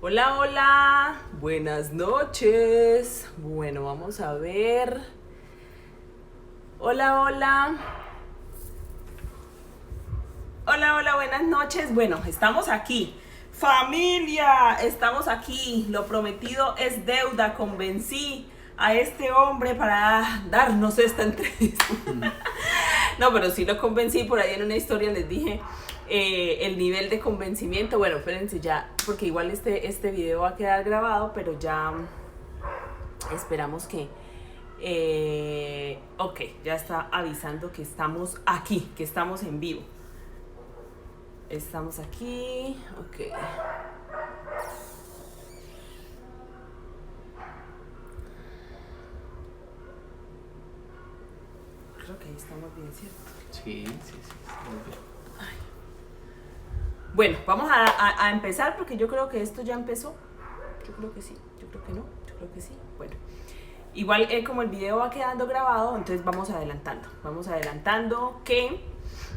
Hola, hola, buenas noches. Bueno, vamos a ver. Hola, hola. Hola, hola, buenas noches. Bueno, estamos aquí. Familia, estamos aquí. Lo prometido es deuda. Convencí a este hombre para darnos esta entrevista. No, pero sí lo convencí. Por ahí en una historia les dije el nivel de convencimiento. Bueno, espérense ya, porque igual este video va a quedar grabado, pero ya esperamos que... ok, ya está avisando que estamos aquí, que estamos en vivo. Estamos aquí, ok. Creo que ahí estamos bien, ¿cierto? Sí, muy bien. Bueno, vamos a empezar porque yo creo que esto ya empezó. Yo creo que sí, yo creo que no, yo creo que sí. Bueno, igual como el video va quedando grabado, entonces vamos adelantando. Vamos adelantando que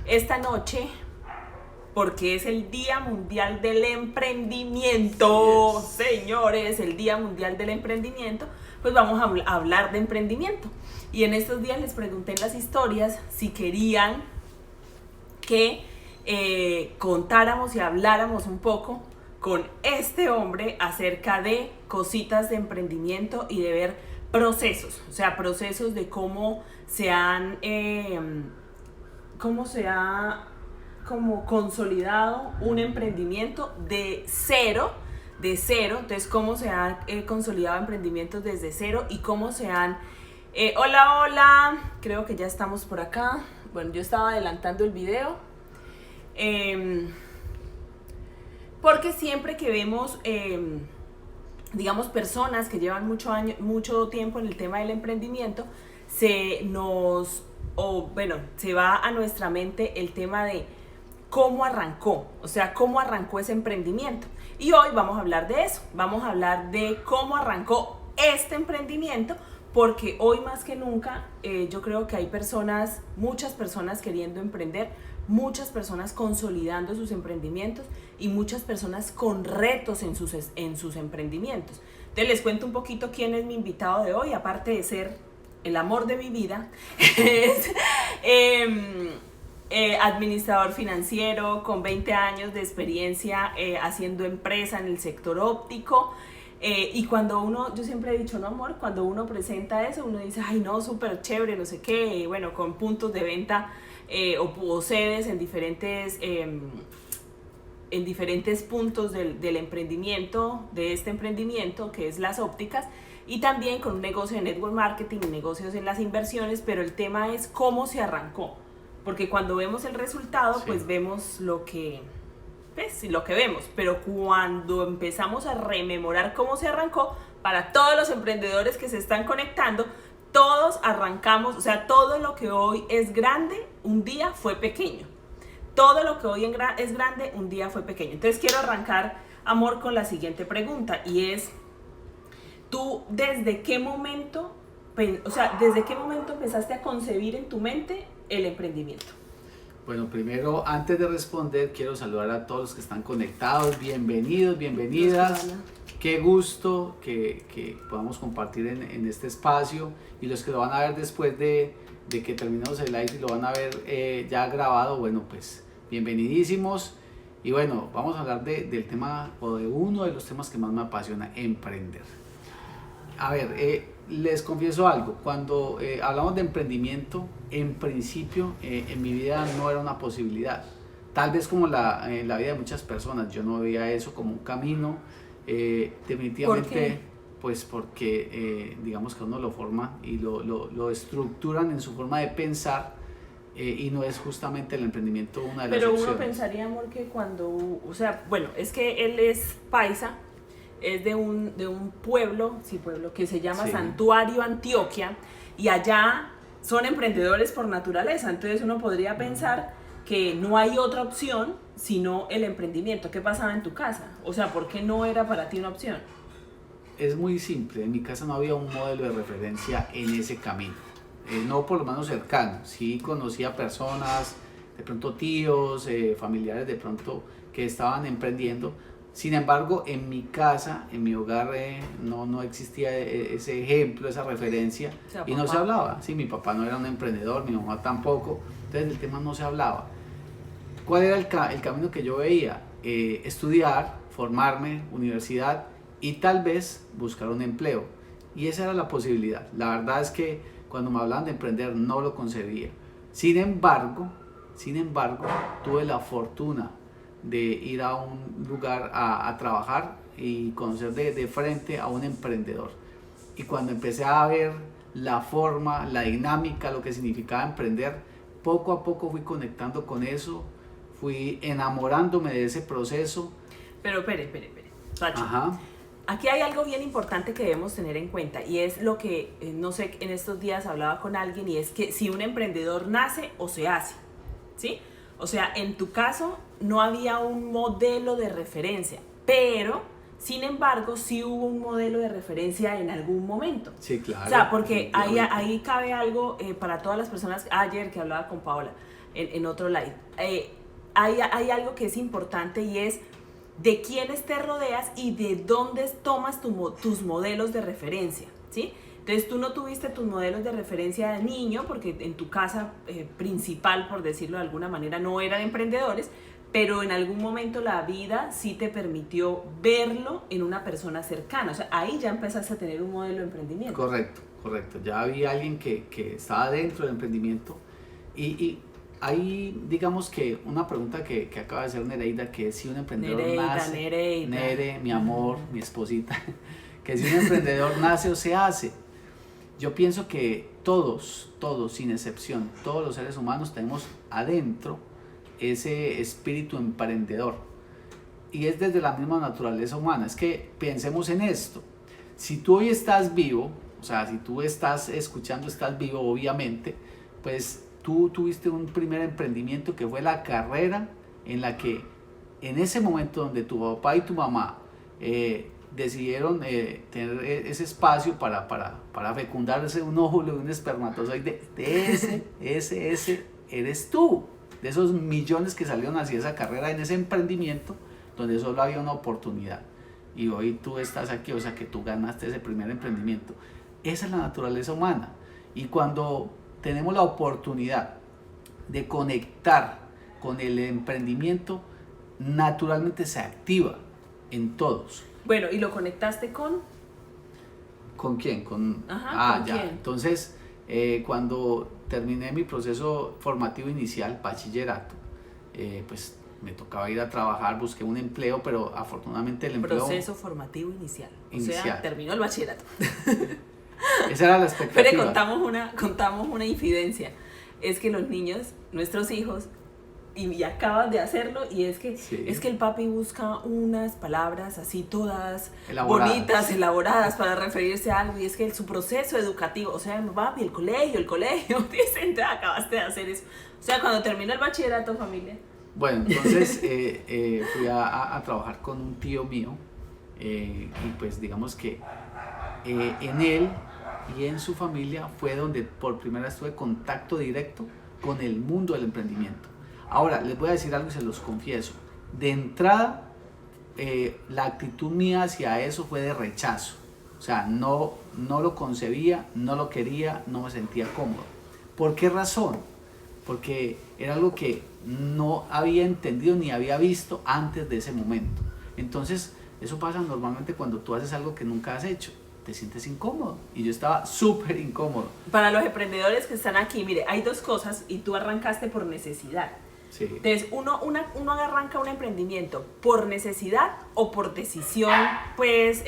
esta noche, porque es el Día Mundial del Emprendimiento, Yes. señores, el Día Mundial del Emprendimiento, pues vamos a hablar de emprendimiento. Y en estos días les pregunté en las historias si querían que contáramos y habláramos un poco con este hombre acerca de cositas de emprendimiento y de ver procesos, o sea, procesos de cómo se han, como consolidado un emprendimiento de cero, entonces cómo se han consolidado emprendimientos desde cero y cómo se han... hola, hola, creo que ya estamos por acá. Bueno, yo estaba adelantando el video. Porque siempre que vemos, digamos, personas que llevan mucho tiempo en el tema del emprendimiento, se va a nuestra mente el tema de cómo arrancó, o sea, cómo arrancó ese emprendimiento. Y hoy vamos a hablar de eso, vamos a hablar de cómo arrancó este emprendimiento, porque hoy más que nunca yo creo que hay muchas personas queriendo emprender, muchas personas consolidando sus emprendimientos y muchas personas con retos en sus emprendimientos. Entonces les cuento un poquito quién es mi invitado de hoy, aparte de ser el amor de mi vida, es administrador financiero con 20 años de experiencia haciendo empresa en el sector óptico. Y cuando yo siempre he dicho, no amor, cuando uno presenta eso, uno dice, ay no, súper chévere, no sé qué, bueno, con puntos de venta o sedes en diferentes puntos del emprendimiento, de este emprendimiento que es las ópticas, y también con un negocio de network marketing y negocios en las inversiones, pero el tema es cómo se arrancó, porque cuando vemos el resultado, sí, pues vemos lo que vemos, pero cuando empezamos a rememorar cómo se arrancó, para todos los emprendedores que se están conectando, todos arrancamos, o sea, todo lo que hoy es grande, un día fue pequeño. Todo lo que hoy es grande, un día fue pequeño. Entonces quiero arrancar, amor, con la siguiente pregunta, y es, ¿tú desde qué momento empezaste a concebir en tu mente el emprendimiento? Bueno, primero, antes de responder, quiero saludar a todos los que están conectados. Bienvenidos, bienvenidas. Qué gusto que podamos compartir en este espacio. Y los que lo van a ver después de que terminemos el live y lo van a ver ya grabado, bueno, pues bienvenidísimos. Y bueno, vamos a hablar del tema, o de uno de los temas que más me apasiona, emprender. A ver, les confieso algo, cuando hablamos de emprendimiento, en principio en mi vida no era una posibilidad. Tal vez como la vida de muchas personas, yo no veía eso como un camino, definitivamente. ¿Por qué? Pues porque digamos que uno lo forma y lo estructuran en su forma de pensar y no es justamente el emprendimiento una de las opciones. Pero uno pensaría, amor, que cuando, o sea, bueno, es que él es paisa, es de un pueblo que se llama, sí, Santuario, Antioquia, y allá son emprendedores por naturaleza. Entonces uno podría pensar que no hay otra opción sino el emprendimiento. ¿Qué pasaba en tu casa? O sea, ¿por qué no era para ti una opción? Es muy simple, en mi casa no había un modelo de referencia en ese camino, no por lo menos cercano. Sí conocía personas, de pronto tíos, familiares de pronto que estaban emprendiendo. Sin embargo, en mi casa, en mi hogar, no existía ese ejemplo, esa referencia, O sea, y no papá. se hablaba. Sí, mi papá no era un emprendedor, mi mamá tampoco, entonces el tema no se hablaba. ¿Cuál era el camino que yo veía? Estudiar, formarme, universidad y tal vez buscar un empleo. Y esa era la posibilidad. La verdad es que cuando me hablaban de emprender no lo concebía. Sin embargo, tuve la fortuna de ir a un lugar a trabajar y conocer de frente a un emprendedor. Y cuando empecé a ver la forma, la dinámica, lo que significaba emprender, poco a poco fui conectando con eso, fui enamorándome de ese proceso. Pero espere, Sacho. Ajá. Aquí hay algo bien importante que debemos tener en cuenta y es lo que, no sé, en estos días hablaba con alguien y es que si un emprendedor nace o se hace, ¿sí? O sea, en tu caso no había un modelo de referencia, pero sin embargo sí hubo un modelo de referencia en algún momento. Sí, claro. O sea, porque ahí cabe algo para todas las personas, ayer que hablaba con Paola en otro live, hay algo que es importante y es de quiénes te rodeas y de dónde tomas tus modelos de referencia, ¿sí? Entonces tú no tuviste tus modelos de referencia de niño porque en tu casa principal, por decirlo de alguna manera, no eran emprendedores, pero en algún momento la vida sí te permitió verlo en una persona cercana. O sea, ahí ya empezaste a tener un modelo de emprendimiento. Correcto. Ya había alguien que estaba dentro del emprendimiento y ahí digamos que una pregunta que acaba de hacer Nereida, que si un emprendedor nace, Nere, mi amor, mi esposita, que si un emprendedor nace o se hace. Yo pienso que todos, sin excepción, todos los seres humanos tenemos adentro ese espíritu emprendedor y es desde la misma naturaleza humana. Es que pensemos en esto: si tú hoy estás vivo, o sea, si tú estás escuchando, estás vivo, obviamente, pues tú tuviste un primer emprendimiento que fue la carrera en la que en ese momento donde tu papá y tu mamá decidieron tener ese espacio para fecundarse un óvulo de un espermatozoide, ese eres tú, de esos millones que salieron hacia esa carrera en ese emprendimiento donde solo había una oportunidad. Y hoy tú estás aquí, o sea que tú ganaste ese primer emprendimiento. Esa es la naturaleza humana. Y cuando tenemos la oportunidad de conectar con el emprendimiento, naturalmente se activa en todos. Bueno, ¿y lo conectaste con? ¿Con quién? ¿Con ¿quién? Entonces, cuando terminé mi proceso formativo inicial, bachillerato, pues me tocaba ir a trabajar, busqué un empleo, pero afortunadamente el empleo... Proceso formativo inicial. O sea, terminó el bachillerato. Esa era la expectativa. Pero contamos una infidencia. Es que los niños, nuestros hijos, y acaban de hacerlo, y es que el papi busca unas palabras así todas bonitas, elaboradas para referirse a algo, y es que su proceso educativo, o sea, papi, el colegio, dicen, te acabaste de hacer eso. O sea, cuando termina el bachillerato, familia. Bueno, entonces fui a trabajar con un tío mío, y pues digamos que en él y en su familia fue donde por primera vez tuve contacto directo con el mundo del emprendimiento. Ahora, les voy a decir algo y se los confieso. De entrada, la actitud mía hacia eso fue de rechazo. O sea, no lo concebía, no lo quería, no me sentía cómodo. ¿Por qué razón? Porque era algo que no había entendido ni había visto antes de ese momento. Entonces, eso pasa normalmente cuando tú haces algo que nunca has hecho. Te sientes incómodo, y yo estaba súper incómodo. Para los emprendedores que están aquí, mire, hay dos cosas y tú arrancaste por necesidad. Sí. Entonces, uno arranca un emprendimiento por necesidad o por decisión, pues,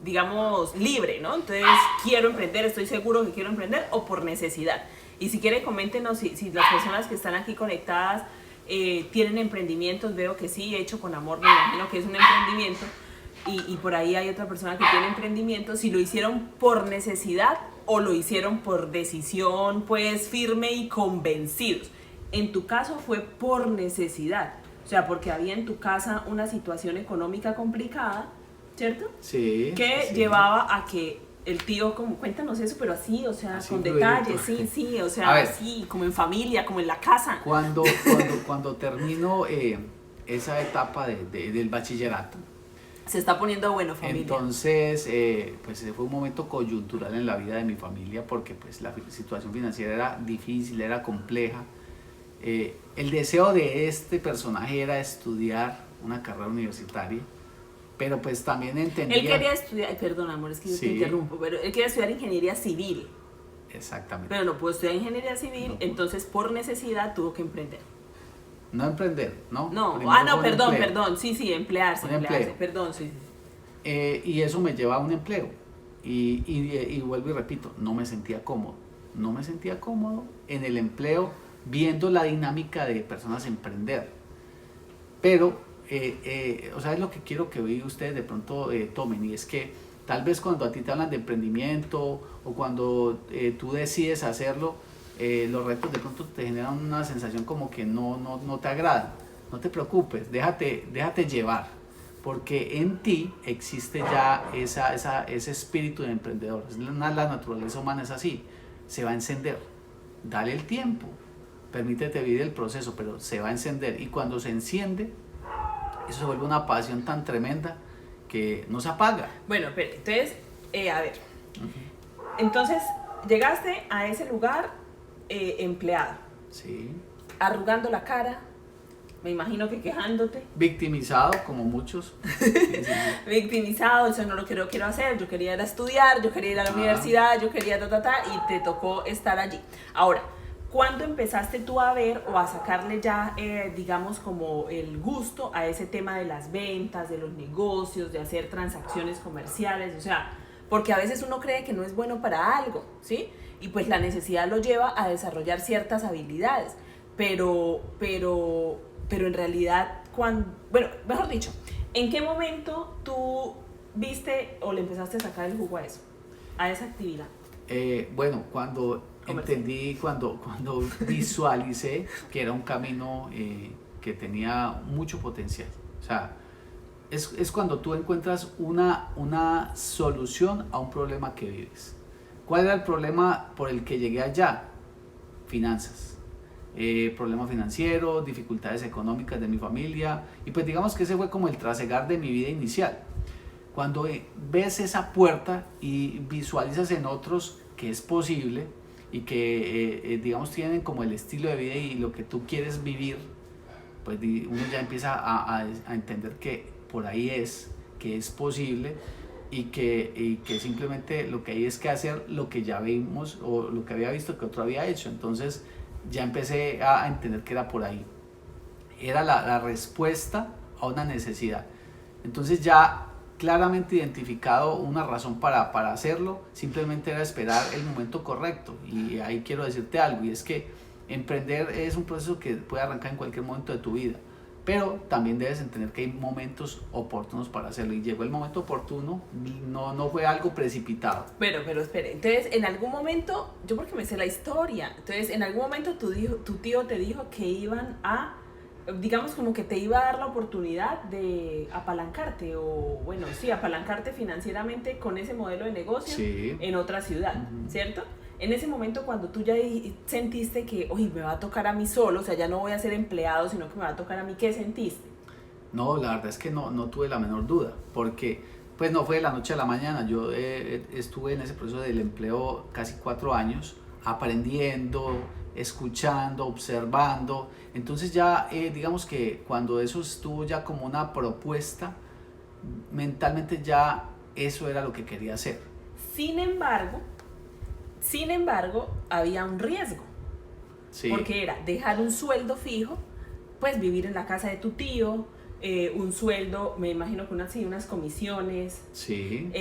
digamos, libre, ¿no? Entonces, quiero emprender, estoy seguro que quiero emprender, o por necesidad. Y si quiere, coméntenos si las personas que están aquí conectadas tienen emprendimientos. Veo que sí, hecho con amor, me imagino que es un emprendimiento. Y por ahí hay otra persona que tiene emprendimiento. Si lo hicieron por necesidad o lo hicieron por decisión, pues, firme y convencidos. En tu caso fue por necesidad, o sea, porque había en tu casa una situación económica complicada, ¿cierto? Sí. Que llevaba a que el tío, como, cuéntanos eso, pero así, o sea, así con detalles, sí, o sea, así, como en familia, como en la casa. Cuando termino esa etapa del bachillerato. Se está poniendo bueno, familia. Entonces, pues ese fue un momento coyuntural en la vida de mi familia porque pues la situación financiera era difícil, era compleja. El deseo de este personaje era estudiar una carrera universitaria, pero pues también entendía... Él quería estudiar, perdón amor, es que yo te interrumpo, pero él quería estudiar ingeniería civil. Exactamente. Pero no pudo estudiar ingeniería civil, no, entonces por necesidad tuvo que emprender. No emprender, ¿no? No, perdón, sí, emplearse, perdón, sí. Y eso me lleva a un empleo. Y vuelvo y repito, no me sentía cómodo en el empleo viendo la dinámica de personas emprender. Pero, o sea, es lo que quiero que hoy ustedes de pronto tomen, y es que tal vez cuando a ti te hablan de emprendimiento o cuando tú decides hacerlo, los retos de pronto te generan una sensación como que no te agradan. No te preocupes, déjate llevar, porque en ti existe ya ese espíritu de emprendedor. La naturaleza humana es así, se va a encender. Dale el tiempo, permítete vivir el proceso, pero se va a encender, y cuando se enciende, eso se vuelve una pasión tan tremenda que no se apaga. Bueno, pero entonces, a ver, entonces llegaste a ese lugar empleado, sí, arrugando la cara, me imagino que quejándote, victimizado como muchos, victimizado, eso no lo quiero hacer, yo quería ir a estudiar, yo quería ir a la universidad, yo quería y te tocó estar allí. Ahora, ¿cuándo empezaste tú a ver o a sacarle ya, digamos, como el gusto a ese tema de las ventas, de los negocios, de hacer transacciones comerciales? O sea, porque a veces uno cree que no es bueno para algo, ¿sí? Y pues la necesidad lo lleva a desarrollar ciertas habilidades, pero en realidad, mejor dicho, ¿en qué momento tú viste o le empezaste a sacar el jugo a eso, a esa actividad? Bueno, cuando entendí, cuando visualicé que era un camino que tenía mucho potencial. O sea, es cuando tú encuentras una solución a un problema que vives. ¿Cuál era el problema por el que llegué allá? Finanzas. Problemas financieros, dificultades económicas de mi familia, y pues digamos que ese fue como el trasegar de mi vida inicial. Cuando ves esa puerta y visualizas en otros que es posible y que digamos tienen como el estilo de vida y lo que tú quieres vivir, pues uno ya empieza a entender que por ahí que es posible, y que simplemente lo que hay es que hacer lo que ya vimos o lo que había visto que otro había hecho. Entonces ya empecé a entender que era por ahí, era la respuesta a una necesidad. Entonces ya claramente identificado una razón para hacerlo, simplemente era esperar el momento correcto. Y ahí quiero decirte algo, y es que emprender es un proceso que puede arrancar en cualquier momento de tu vida, pero también debes entender que hay momentos oportunos para hacerlo, y llegó el momento oportuno, no fue algo precipitado. Pero espere, entonces en algún momento, yo porque me sé la historia, entonces en algún momento tu tío te dijo que iban a, digamos como que te iba a dar la oportunidad de apalancarte, o bueno, sí, apalancarte financieramente con ese modelo de negocio, sí, en otra ciudad, ¿cierto? En ese momento cuando tú ya sentiste que, oye, me va a tocar a mí solo, o sea, ya no voy a ser empleado, sino que me va a tocar a mí, ¿qué sentiste? No, la verdad es que no tuve la menor duda, porque pues no fue de la noche a la mañana. Yo estuve en ese proceso del empleo casi 4 años, aprendiendo, escuchando, observando. Entonces ya digamos que cuando eso estuvo ya como una propuesta, mentalmente ya eso era lo que quería hacer. Sin embargo, había un riesgo, sí, porque era dejar un sueldo fijo, pues vivir en la casa de tu tío, un sueldo, me imagino que unas comisiones, sí,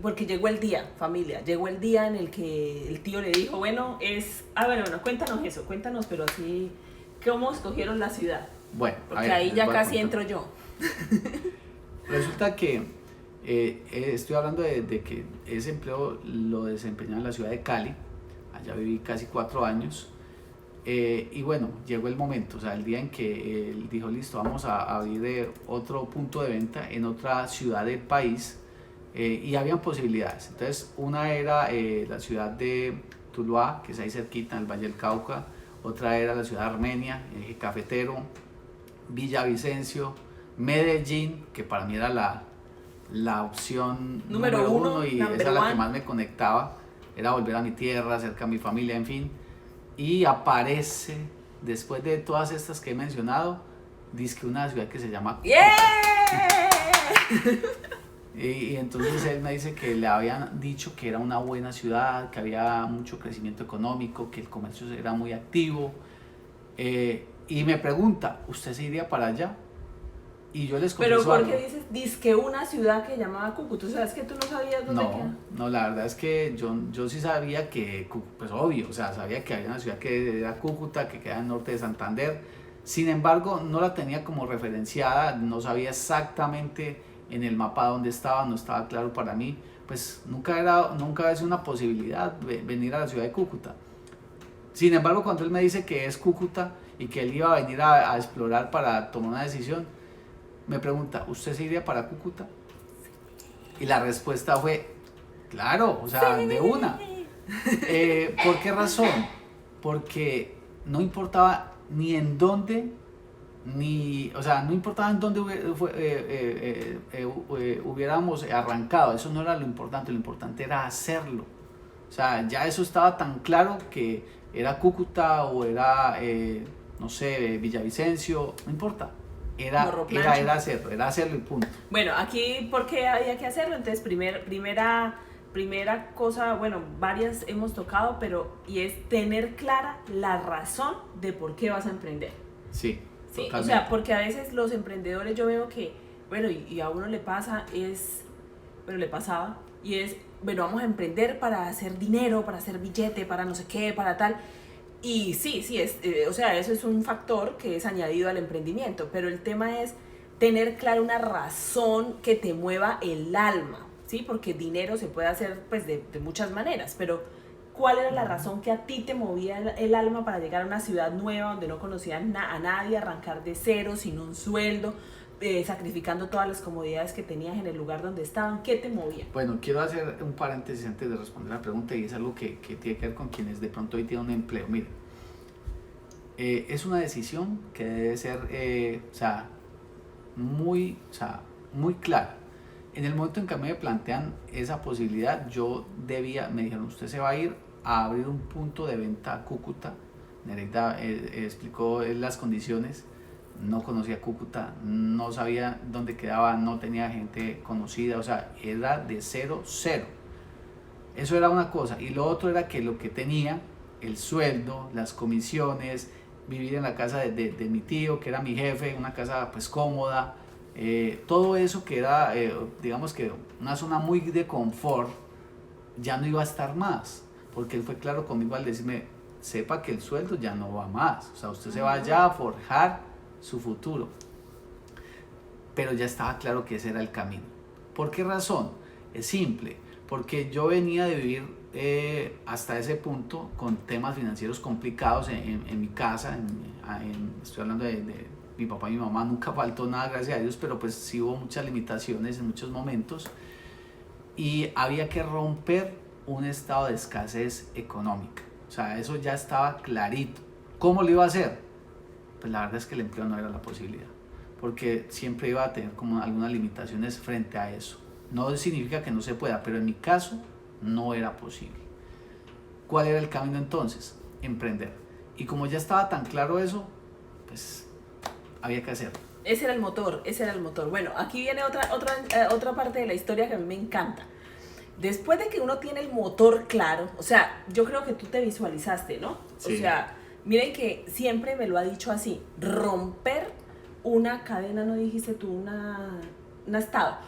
porque llegó el día, familia, llegó el día en el que el tío le dijo, bueno, cuéntanos, pero así, ¿cómo escogieron la ciudad? Bueno, porque ahí ya casi entro yo. Resulta que estoy hablando de que ese empleo lo desempeñaba en la ciudad de Cali. Allá viví casi 4 años, y bueno, llegó el momento, o sea, el día en que él dijo, listo, vamos a abrir otro punto de venta en otra ciudad del país, y habían posibilidades. Entonces una era la ciudad de Tuluá, que es ahí cerquita en el Valle del Cauca. Otra era la ciudad de Armenia, Eje Cafetero. Villavicencio, Medellín, que para mí era la opción número uno y esa es la que más me conectaba, era volver a mi tierra, cerca a mi familia, en fin. Y aparece, después de todas estas que he mencionado, dizque una ciudad que se llama Cúcuta. ¡Yeah! Y entonces él me dice que le habían dicho que era una buena ciudad, que había mucho crecimiento económico, que el comercio era muy activo. Y me pregunta, ¿usted se iría para allá? Y yo les confieso. Pero ¿por qué dices, dizque una ciudad que llamaba Cúcuta? ¿Tú sabes que tú no sabías dónde queda? No, la verdad es que yo sí sabía que, pues obvio, o sea, sabía que había una ciudad que era Cúcuta, que queda al norte de Santander. Sin embargo, no la tenía como referenciada, no sabía exactamente en el mapa dónde estaba, no estaba claro para mí. Pues nunca había sido una posibilidad venir a la ciudad de Cúcuta. Sin embargo, cuando él me dice que es Cúcuta y que él iba a venir a explorar para tomar una decisión, me pregunta, ¿usted se iría para Cúcuta? Y la respuesta fue, claro, o sea, de una. ¿Por qué razón? Porque no importaba ni en dónde, o sea, no importaba en dónde hubiéramos arrancado, eso no era lo importante era hacerlo. O sea, ya eso estaba tan claro que era Cúcuta o era, no sé, Villavicencio, no importa. Era hacerlo y punto. Bueno, aquí, ¿por qué había que hacerlo? Entonces, primera cosa, bueno, varias hemos tocado, y es tener clara la razón de por qué vas a emprender. Sí, totalmente. O sea, porque a veces los emprendedores yo veo que, bueno, y a uno le pasaba, bueno, vamos a emprender para hacer dinero, para hacer billete, para no sé qué, para tal. Y sí, o sea, eso es un factor que es añadido al emprendimiento, pero el tema es tener clara una razón que te mueva el alma, ¿sí? Porque dinero se puede hacer pues de muchas maneras, pero ¿cuál era la razón que a ti te movía el alma para llegar a una ciudad nueva donde no conocías a nadie, arrancar de cero, sin un sueldo, sacrificando todas las comodidades que tenías en el lugar donde estaban? ¿Qué te movía? Bueno, quiero hacer un paréntesis antes de responder la pregunta, y es algo que tiene que ver con quienes de pronto hoy tienen un empleo. Miren, es una decisión que debe ser muy clara. En el momento en que me plantean esa posibilidad, me dijeron, usted se va a ir a abrir un punto de venta a Cúcuta. Nereida explicó las condiciones. No conocía Cúcuta, no sabía dónde quedaba, no tenía gente conocida, o sea, era de 0. Eso era una cosa. Y lo otro era que lo que tenía, el sueldo, las comisiones, vivir en la casa de mi tío, que era mi jefe, una casa pues cómoda, todo eso que era, digamos que una zona muy de confort, ya no iba a estar más, porque él fue claro conmigo al decirme, sepa que el sueldo ya no va más, o sea, usted se va allá a forjar su futuro. Pero ya estaba claro que ese era el camino. ¿Por qué razón? Es simple, porque yo venía de vivir hasta ese punto con temas financieros complicados en mi casa, estoy hablando de mi papá y mi mamá, nunca faltó nada, gracias a Dios, pero pues sí hubo muchas limitaciones en muchos momentos y había que romper un estado de escasez económica. O sea, eso ya estaba clarito. ¿Cómo lo iba a hacer? Pues la verdad es que el empleo no era la posibilidad, porque siempre iba a tener como algunas limitaciones frente a eso. No significa que no se pueda, pero en mi caso no era posible. ¿Cuál era el camino entonces? Emprender. Y como ya estaba tan claro eso, pues había que hacerlo. Ese era el motor. Bueno, aquí viene otra parte de la historia que a mí me encanta. Después de que uno tiene el motor claro, o sea, yo creo que tú te visualizaste, ¿no? Sí. O sea, miren que siempre me lo ha dicho así, romper una cadena, no dijiste tú, un estado.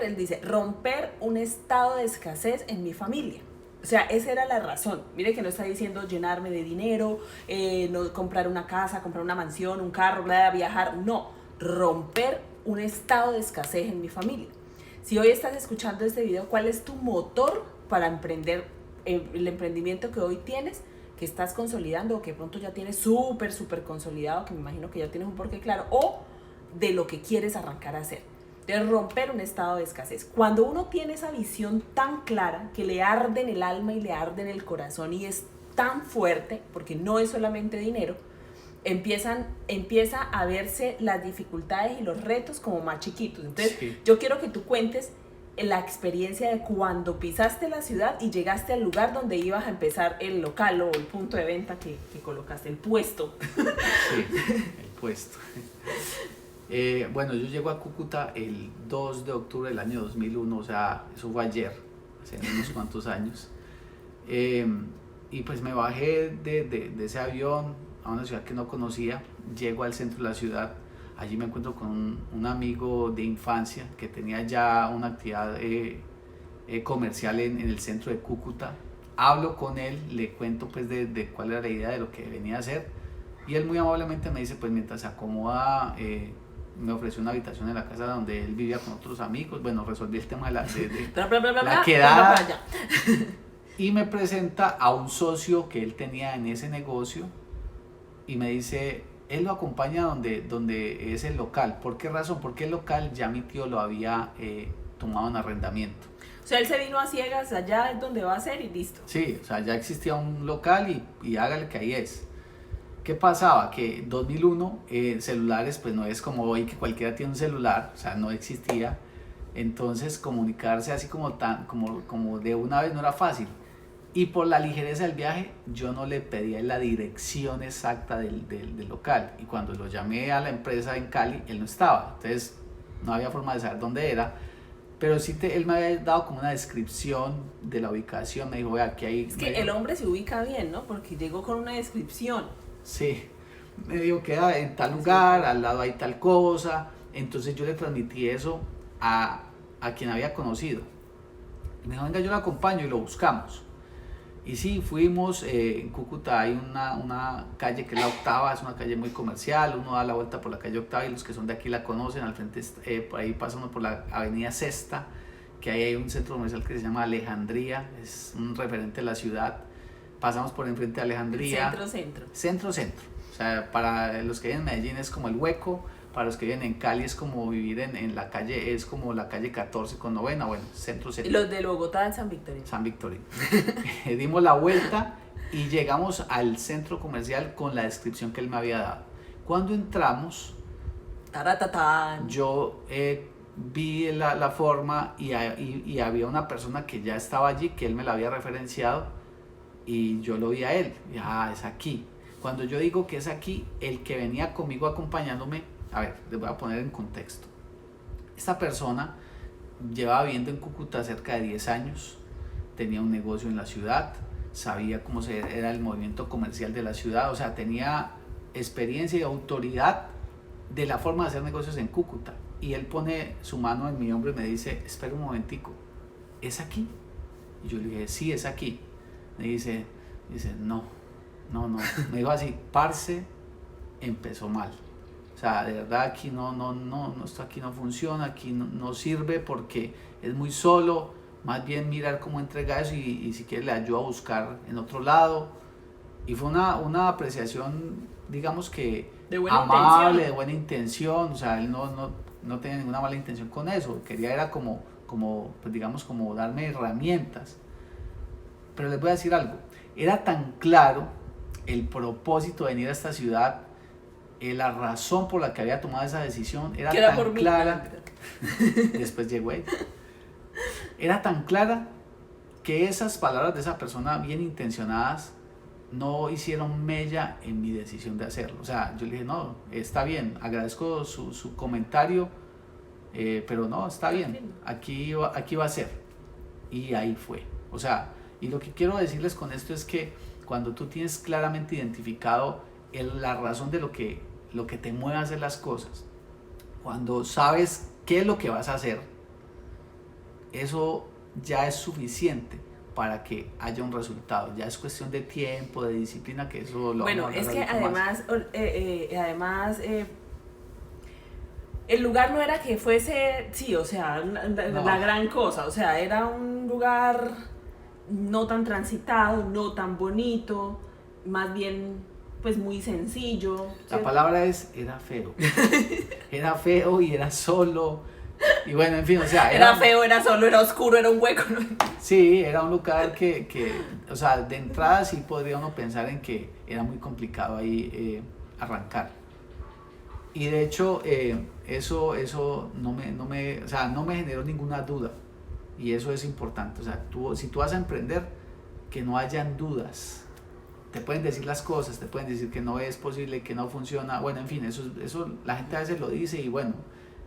Él dice, romper un estado de escasez en mi familia. O sea, esa era la razón. Mire que no está diciendo llenarme de dinero, no comprar una casa, comprar una mansión, un carro, viajar. No, romper un estado de escasez en mi familia. Si hoy estás escuchando este video, ¿cuál es tu motor para emprender el emprendimiento que hoy tienes, que estás consolidando o que pronto ya tienes súper consolidado, que me imagino que ya tienes un porqué claro, o de lo que quieres arrancar a hacer? De romper un estado de escasez. Cuando uno tiene esa visión tan clara, que le arde en el alma y le arde en el corazón y es tan fuerte, porque no es solamente dinero, empieza a verse las dificultades y los retos como más chiquitos. Entonces, Sí. yo quiero que tú cuentes la experiencia de cuando pisaste la ciudad y llegaste al lugar donde ibas a empezar el local o el punto de venta que colocaste, el puesto. Sí, el puesto. Bueno, yo llego a Cúcuta el 2 de octubre del año 2001, o sea, eso fue ayer, hace unos cuantos años. Y pues me bajé de ese avión a una ciudad que no conocía, llego al centro de la ciudad, allí me encuentro con un amigo de infancia que tenía ya una actividad comercial en el centro de Cúcuta. Hablo con él, le cuento pues de cuál era la idea de lo que venía a hacer y él muy amablemente me dice pues mientras se acomoda me ofreció una habitación en la casa donde él vivía con otros amigos. Bueno, resolví el tema de la quedada y me presenta a un socio que él tenía en ese negocio y me dice, él lo acompaña donde es el local. ¿Por qué razón? Porque el local ya mi tío lo había tomado en arrendamiento. O sea, él se vino a ciegas, allá es donde va a ser y listo. Sí, o sea, ya existía un local y hágale que ahí es. ¿Qué pasaba? Que en 2001 celulares, pues no es como hoy que cualquiera tiene un celular, o sea, no existía. Entonces comunicarse así como de una vez no era fácil. Y por la ligereza del viaje, yo no le pedía la dirección exacta del local. Y cuando lo llamé a la empresa en Cali, él no estaba. Entonces no había forma de saber dónde era. Pero sí, él me había dado como una descripción de la ubicación. Me dijo, vea, aquí hay... Es que el hombre se ubica bien, ¿no? Porque llegó con una descripción. Sí, me dijo, queda en tal lugar, al lado hay tal cosa. Entonces yo le transmití eso a quien había conocido. Y me dijo, venga, yo lo acompaño y lo buscamos. Y sí, fuimos, en Cúcuta hay una calle que es la Octava, es una calle muy comercial, uno da la vuelta por la calle Octava y los que son de aquí la conocen, al frente por ahí pasa uno por la avenida Sexta, que ahí hay un centro comercial que se llama Alejandría, es un referente de la ciudad, pasamos por enfrente de Alejandría. Centro. O sea, para los que viven en Medellín es como el Hueco, para los que viven en Cali es como vivir en la calle, es como la calle 14 con novena, bueno, centro. Y los de Bogotá en San Victorino. San Victorino. Dimos la vuelta y llegamos al centro comercial con la descripción que él me había dado. Cuando entramos, yo vi la forma y había una persona que ya estaba allí, que él me la había referenciado y yo lo vi a él. Y, es aquí. Cuando yo digo que es aquí, el que venía conmigo acompañándome, a ver, les voy a poner en contexto. Esta persona llevaba viviendo en Cúcuta cerca de 10 años, tenía un negocio en la ciudad, sabía cómo era el movimiento comercial de la ciudad, o sea, tenía experiencia y autoridad de la forma de hacer negocios en Cúcuta. Y él pone su mano en mi hombro y me dice, espera un momentico, ¿es aquí? Y yo le dije, sí, es aquí. Me dice, no. Me dijo así, parce, empezó mal. O sea, de verdad aquí esto aquí no funciona, aquí no sirve porque es muy solo, más bien mirar cómo entrega eso y si quiere le ayudo a buscar en otro lado. Y fue una apreciación, digamos que de buena amable, intención. de buena intención, o sea, él no tenía ninguna mala intención con eso, quería era como pues digamos como darme herramientas. Pero les voy a decir algo, era tan claro el propósito de venir a esta ciudad, la razón por la que había tomado esa decisión era tan clara. Después llegó él. Era tan clara que esas palabras de esa persona bien intencionadas no hicieron mella en mi decisión de hacerlo. O sea, yo le dije, no, está bien, agradezco su comentario, pero no, está bien, aquí va a ser. Y ahí fue. O sea, y lo que quiero decirles con esto es que cuando tú tienes claramente identificado la razón de lo que te mueve a hacer las cosas, cuando sabes qué es lo que vas a hacer, eso ya es suficiente para que haya un resultado. Ya es cuestión de tiempo, de disciplina, que eso lo bueno, es que además el lugar no era que fuese, sí, o sea, la gran cosa, o sea, era un lugar no tan transitado, no tan bonito, más bien pues muy sencillo. La palabra era feo. Era feo y era solo. Y bueno, en fin, o sea... Era feo, era solo, era oscuro, era un hueco, ¿no? Sí, era un lugar que o sea, de entrada sí podría uno pensar en que era muy complicado ahí arrancar. Y de hecho, eso no me generó ninguna duda. Y eso es importante. O sea, si tú vas a emprender, que no hayan dudas. Te pueden decir las cosas, te pueden decir que no es posible, que no funciona. Bueno, en fin, eso la gente a veces lo dice y bueno,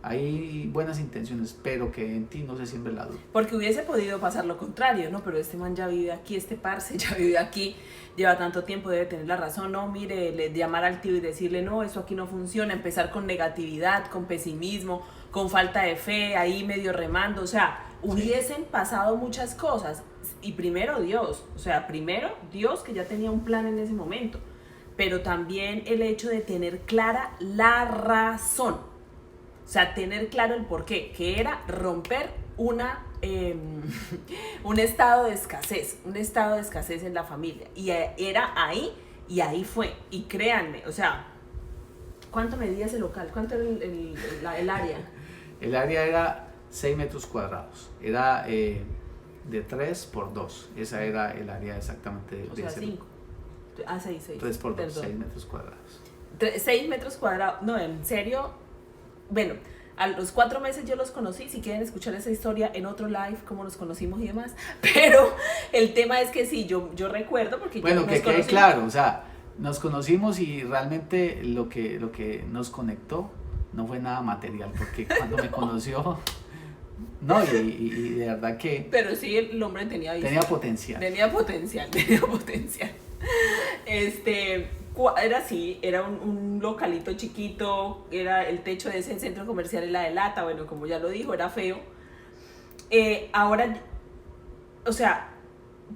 hay buenas intenciones, pero que en ti no se siembre la duda. Porque hubiese podido pasar lo contrario, ¿no? Pero este man ya vive aquí, este parce ya vive aquí, lleva tanto tiempo, debe tener la razón, ¿no? Mire, llamar al tío y decirle, no, eso aquí no funciona, empezar con negatividad, con pesimismo, con falta de fe, ahí medio remando, o sea, hubiesen pasado muchas cosas. Y primero Dios, o sea, primero Dios que ya tenía un plan en ese momento, pero también el hecho de tener clara la razón. O sea, tener claro el porqué, que era romper un estado de escasez en la familia. Y era ahí, y ahí fue. Y créanme, o sea, ¿cuánto medía ese local? ¿Cuánto era el área? El área era 6 metros cuadrados. Era de 3 por 2. Esa era el área exactamente de o sea, 5. 6. 3 por 2, 6 metros cuadrados. 6 metros cuadrados. No, en serio. Bueno, a los 4 meses yo los conocí, si quieren escuchar esa historia en otro live, cómo nos conocimos y demás, pero el tema es que sí, yo recuerdo porque bueno, que quede claro, o sea, nos conocimos y realmente lo que nos conectó no fue nada material, porque cuando me conoció, no, y de verdad que... Pero sí, el hombre tenía potencial. Tenía potencial. Era así, era un localito chiquito, era el techo de ese centro comercial en la de lata, bueno, como ya lo dijo, era feo. Ahora, o sea,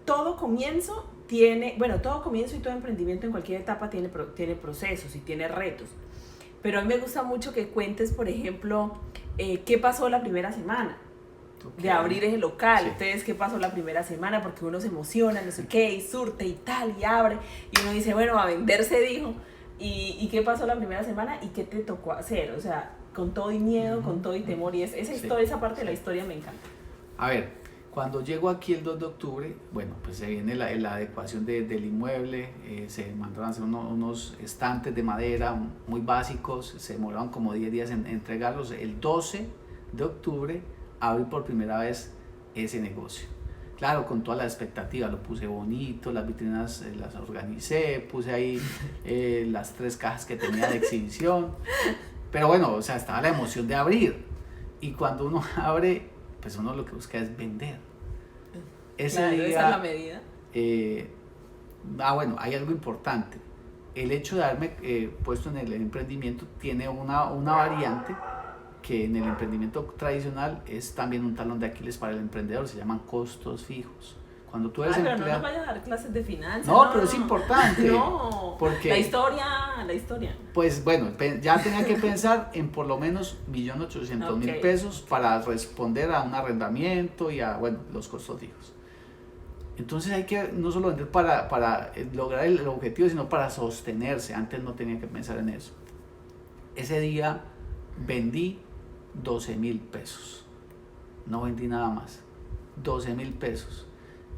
todo comienzo y todo emprendimiento en cualquier etapa tiene procesos y tiene retos. Pero a mí me gusta mucho que cuentes, por ejemplo, qué pasó la primera semana. Okay. De abrir ese local, sí. Entonces, ¿qué pasó la primera semana? Porque uno se emociona, no sé qué, y surte y tal, y abre, y uno dice, bueno, a vender se dijo, y ¿qué pasó la primera semana? ¿Y qué te tocó hacer? O sea, con todo y miedo, con todo y temor, y esa parte de la historia me encanta. A ver, cuando llego aquí el 2 de octubre, bueno, pues se viene la adecuación del inmueble, se mandaron a hacer unos estantes de madera muy básicos, se demoraron como 10 días en entregarlos. El 12 de octubre abrí por primera vez ese negocio. Claro, con toda la expectativa, lo puse bonito, las vitrinas las organicé, puse ahí las 3 cajas que tenía de exhibición, pero bueno, o sea, estaba la emoción de abrir, y cuando uno abre, pues uno lo que busca es vender. Ese día, esa es la medida. Bueno, hay algo importante, el hecho de haberme puesto en el emprendimiento tiene una variante que en el emprendimiento tradicional es también un talón de Aquiles para el emprendedor, se llaman costos fijos. Cuando tú eres pero empleado, no nos vayas a dar clases de finanzas. No, pero es importante. No, porque, la historia. Pues bueno, ya tenía que pensar en por lo menos 1.800.000 pesos para responder a un arrendamiento y a, bueno, los costos fijos. Entonces hay que no solo vender para lograr el objetivo, sino para sostenerse. Antes no tenía que pensar en eso. Ese día vendí 12.000 pesos, no vendí nada más, 12.000 pesos,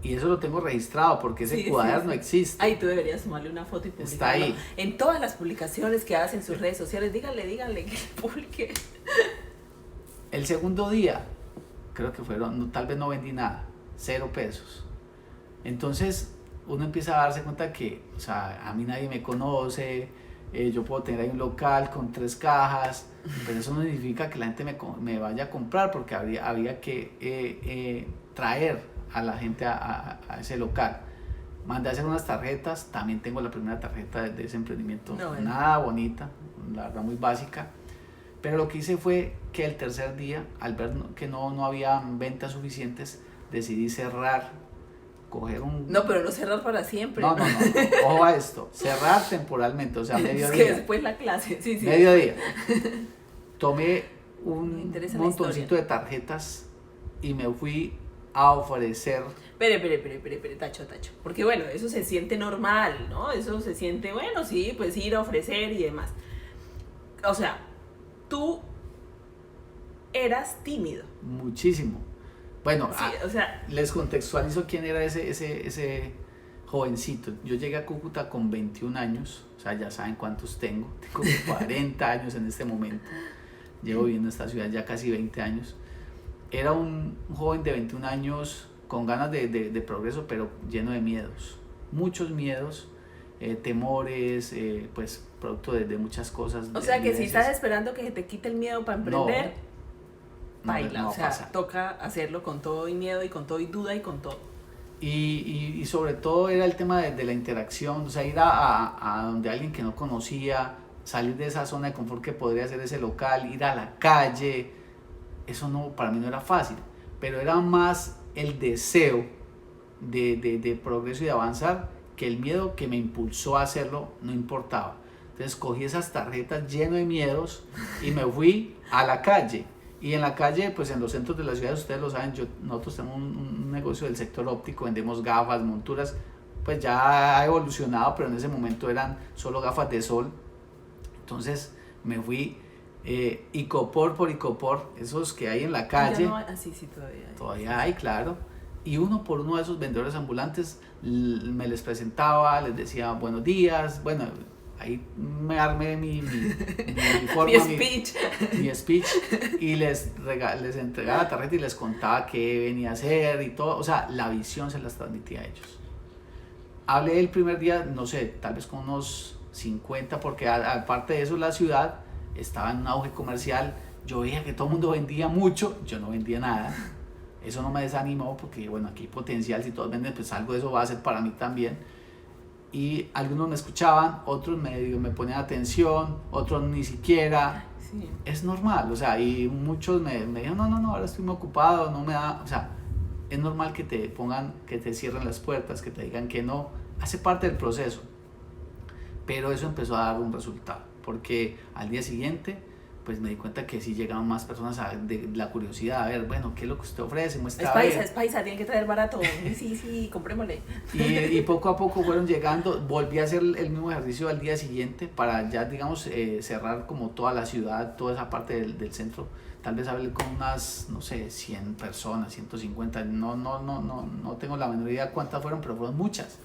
y eso lo tengo registrado porque ese cuaderno existe. Ahí tú deberías tomarle una foto y publicarlo. Está ahí. En todas las publicaciones que hacen en sus redes sociales, díganle que publique. El segundo día, creo que tal vez no vendí nada, 0 pesos. Entonces uno empieza a darse cuenta que, o sea, a mí nadie me conoce, yo puedo tener ahí un local con 3 cajas, pero eso no significa que la gente me vaya a comprar, porque había que traer a la gente a ese local. Mandé a hacer unas tarjetas, también tengo la primera tarjeta de ese emprendimiento, nada bonita, la verdad muy básica, pero lo que hice fue que el tercer día, al ver que no había ventas suficientes, decidí cerrar. No, pero no cerrar para siempre. No. Ojo a esto, cerrar temporalmente, o sea, mediodía. Es que después la clase, sí. Mediodía. Tomé un montoncito de tarjetas y me fui a ofrecer. Espere, tacho. Porque bueno, eso se siente normal, ¿no? Eso se siente, bueno, sí, pues ir a ofrecer y demás. O sea, tú eras tímido. Muchísimo. Bueno, sí, o sea, les contextualizo quién era ese jovencito. Yo llegué a Cúcuta con 21 años, o sea, ya saben cuántos tengo. Tengo 40 años en este momento. Llevo viviendo en esta ciudad ya casi 20 años. Era un joven de 21 años con ganas de progreso, pero lleno de miedos. Muchos miedos, temores, pues producto de muchas cosas. O sea que si estás esperando que se te quite el miedo para emprender, baila, no o sea, pasa. toca hacerlo con todo y miedo y con todo y duda y con todo. Y sobre todo era el tema de la interacción, o sea, ir a donde alguien que no conocía, salir de esa zona de confort que podría ser ese local, ir a la calle, eso no, para mí no era fácil, pero era más el deseo de progreso y de avanzar que el miedo que me impulsó a hacerlo no importaba. Entonces cogí esas tarjetas lleno de miedos y me fui a la calle. Y en la calle, pues en los centros de la ciudad, ustedes lo saben, nosotros tenemos un negocio del sector óptico, vendemos gafas, monturas, pues ya ha evolucionado, pero en ese momento eran solo gafas de sol. Entonces me fui icopor por icopor, esos que hay en la calle. Ya no hay, sí, todavía hay. Todavía hay, claro. Y uno por uno de esos vendedores ambulantes me les presentaba, les decía buenos días, bueno, ahí me armé mi forma, mi speech y les entregaba la tarjeta y les contaba qué venía a hacer y todo, o sea, la visión se las transmitía a ellos. Hablé el primer día, no sé, tal vez con unos 50, porque aparte de eso la ciudad estaba en un auge comercial, yo veía que todo el mundo vendía mucho, yo no vendía nada. Eso no me desanimó porque, bueno, aquí hay potencial, si todos venden, pues algo de eso va a ser para mí también. Y algunos me escuchaban, otros me ponían atención, otros ni siquiera. Sí. Es normal, o sea, y muchos me dijeron, no, ahora estoy muy ocupado, no me da, o sea, es normal que te pongan, que te cierren las puertas, que te digan que no, hace parte del proceso. Pero eso empezó a dar un resultado, porque al día siguiente pues me di cuenta que sí llegaban más personas de la curiosidad, a ver, bueno, ¿qué es lo que usted ofrece? Es paisa, tiene que traer barato. Sí, comprémosle. Y poco a poco fueron llegando, volví a hacer el mismo ejercicio al día siguiente para ya, digamos, cerrar como toda la ciudad, toda esa parte del centro. Tal vez hablé con unas, no sé, 100 personas, 150, no tengo la menor idea cuántas fueron, pero fueron muchas.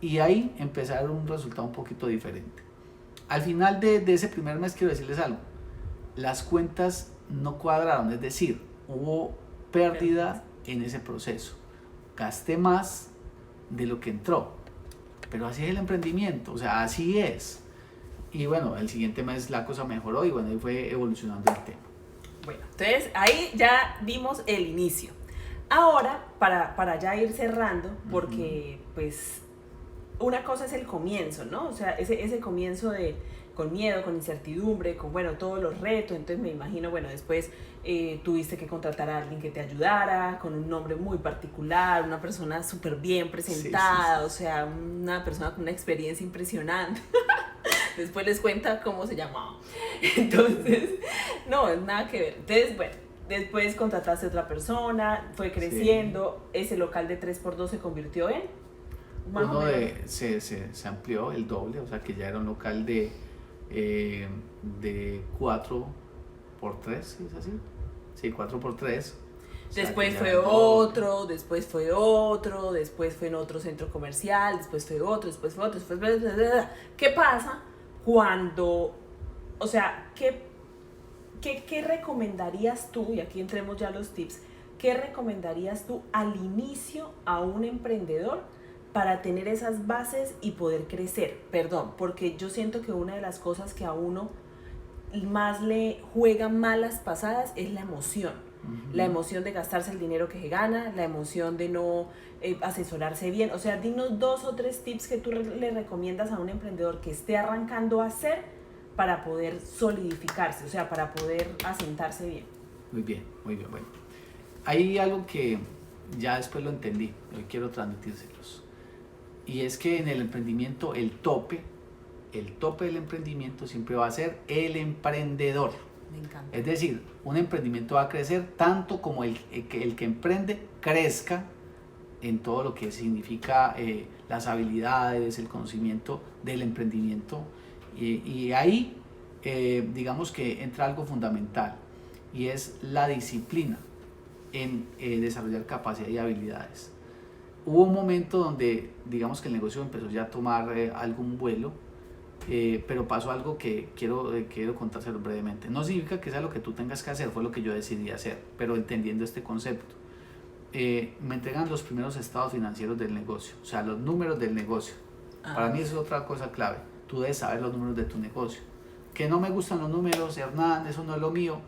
Y ahí empecé a dar un resultado un poquito diferente. Al final de ese primer mes quiero decirles algo. Las cuentas no cuadraron, es decir, hubo pérdida en ese proceso. Gasté más de lo que entró, pero así es el emprendimiento, o sea, así es. Y bueno, el siguiente mes la cosa mejoró y bueno, ahí fue evolucionando el tema. Bueno, entonces ahí ya vimos el inicio. Ahora, para ya ir cerrando, porque pues una cosa es el comienzo, ¿no? O sea, ese comienzo con miedo, con incertidumbre, con, bueno, todos los retos. Entonces me imagino, bueno, después tuviste que contratar a alguien que te ayudara, con un nombre muy particular, una persona súper bien presentada, sí. O sea, una persona con una experiencia impresionante. Después les cuenta cómo se llamaba. Entonces, no, es nada que ver. Entonces, bueno, después contrataste a otra persona, fue creciendo, sí. Ese local de 3x2 se convirtió en... Uno se amplió el doble, o sea que ya era un local de 4x3, ¿sí es así? Sí, 4x3. Después fue otro, después fue otro, después fue en otro centro comercial, después fue otro, después fue otro, después fue otro. ¿Qué pasa cuando, o sea, qué recomendarías tú, y aquí entremos ya los tips, qué recomendarías tú al inicio a un emprendedor para tener esas bases y poder crecer? Perdón, porque yo siento que una de las cosas que a uno más le juega malas pasadas es la emoción. La emoción de gastarse el dinero que se gana, la emoción de no asesorarse bien. O sea, dinos 2 o 3 tips que tú le recomiendas a un emprendedor que esté arrancando a hacer para poder solidificarse, o sea, para poder asentarse bien. Muy bien, bueno. Hay algo que ya después lo entendí, hoy quiero transmitírselos. Y es que en el emprendimiento el tope del emprendimiento siempre va a ser el emprendedor. Me encanta. Es decir, un emprendimiento va a crecer tanto como el que emprende crezca en todo lo que significa las habilidades, el conocimiento del emprendimiento. Y ahí digamos que entra algo fundamental y es la disciplina en desarrollar capacidad y habilidades. hubo un momento donde digamos que el negocio empezó ya a tomar algún vuelo, pero pasó algo que quiero contárselo brevemente. No significa que sea lo que tú tengas que hacer, fue lo que yo decidí hacer, pero entendiendo este concepto. Me entregan los primeros estados financieros del negocio, o sea, los números del negocio. Para mí eso es otra cosa clave. Tú debes saber los números de tu negocio. Que no me gustan los números, Hernán, eso no es lo mío,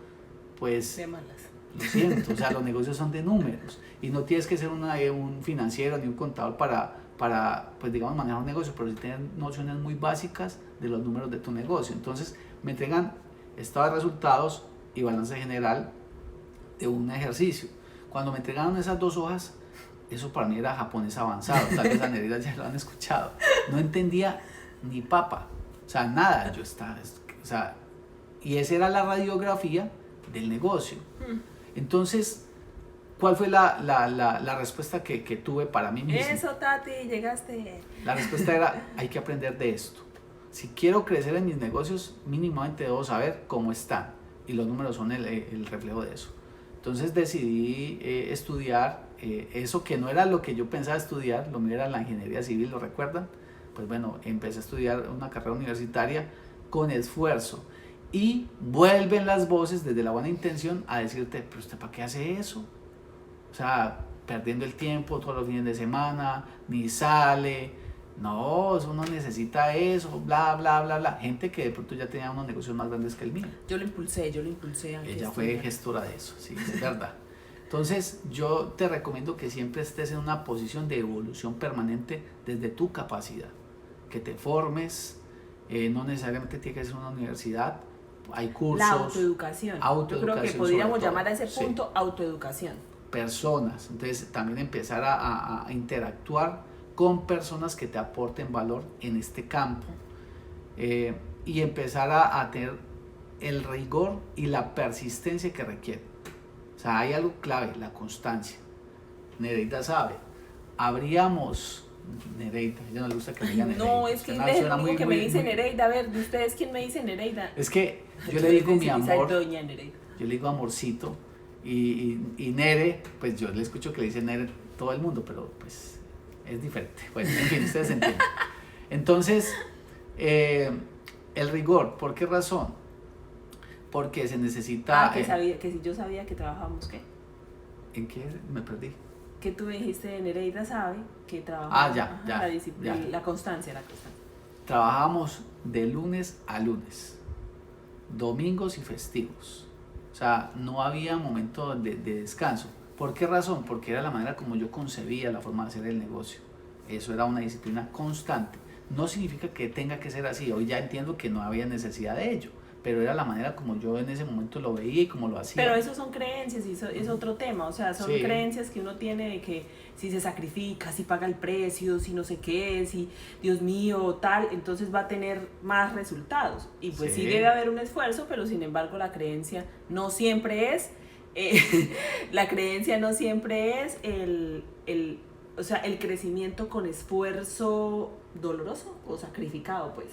pues De malas. lo siento, o sea, los negocios son de números y no tienes que ser un financiero ni un contador para, pues digamos, manejar un negocio, pero sí tener nociones muy básicas de los números de tu negocio. Entonces me entregan estado de resultados y balance general de un ejercicio. Cuando me entregaron esas 2 hojas, eso para mí era japonés avanzado, tal vez a Nereida ya lo han escuchado. No entendía ni papa, o sea, nada, yo estaba, o sea, y esa era la radiografía del negocio. Entonces, ¿cuál fue la respuesta que tuve para mí mismo? Eso, Tati, llegaste. La respuesta era, hay que aprender de esto. Si quiero crecer en mis negocios, mínimamente debo saber cómo están, y los números son el reflejo de eso. Entonces decidí estudiar eso que no era lo que yo pensaba estudiar, lo mío era la ingeniería civil, ¿lo recuerdan? Pues bueno, empecé a estudiar una carrera universitaria con esfuerzo y vuelven las voces desde la buena intención a decirte, pero usted ¿para qué hace eso? O sea, perdiendo el tiempo todos los fines de semana, ni sale, no, eso no necesita eso, bla, bla, bla, bla. Gente que de pronto ya tenía unos negocios más grandes que el mío. Yo lo impulsé. Ella fue gestora de eso, sí, es verdad. Entonces, yo te recomiendo que siempre estés en una posición de evolución permanente desde tu capacidad. Que te formes, no necesariamente tiene que ser una universidad, hay cursos. La autoeducación. Yo creo que podríamos llamar a ese punto sí. Autoeducación. Personas, entonces también empezar a interactuar con personas que te aporten valor en este campo y empezar a tener el rigor y la persistencia que requiere. O sea, hay algo clave, la constancia. Nereida sabe, Nereida, a ella no le gusta que me digan Nereida. No, es que es el único que me dice Nereida. A ver, ¿de ustedes quién me dice Nereida? Es que yo le digo mi amor, doña Nereida. yo le digo amorcito, y Nere, pues yo le escucho que le dice Nere todo el mundo, pero pues es diferente. Bueno, en fin, ustedes entienden. Entonces, el rigor, ¿por qué razón? Porque se necesita... que si yo sabía que trabajábamos, ¿qué? ¿En qué me perdí? Que tú me dijiste, Nereida sabe que trabajamos. La constancia. Trabajamos de lunes a lunes, domingos y festivos. O sea, no había momento de descanso. ¿Por qué razón? Porque era la manera como yo concebía la forma de hacer el negocio. Eso era una disciplina constante. No significa que tenga que ser así. Hoy ya entiendo que no había necesidad de ello, pero era la manera como yo en ese momento lo veía y como lo hacía. Pero eso son creencias y eso es otro tema. O sea, son creencias que uno tiene de que si se sacrifica, si paga el precio, si no sé qué, si Dios mío, tal, entonces va a tener más resultados. Y pues sí debe haber un esfuerzo, pero sin embargo la creencia no siempre es... la creencia no siempre es el crecimiento con esfuerzo doloroso o sacrificado, pues.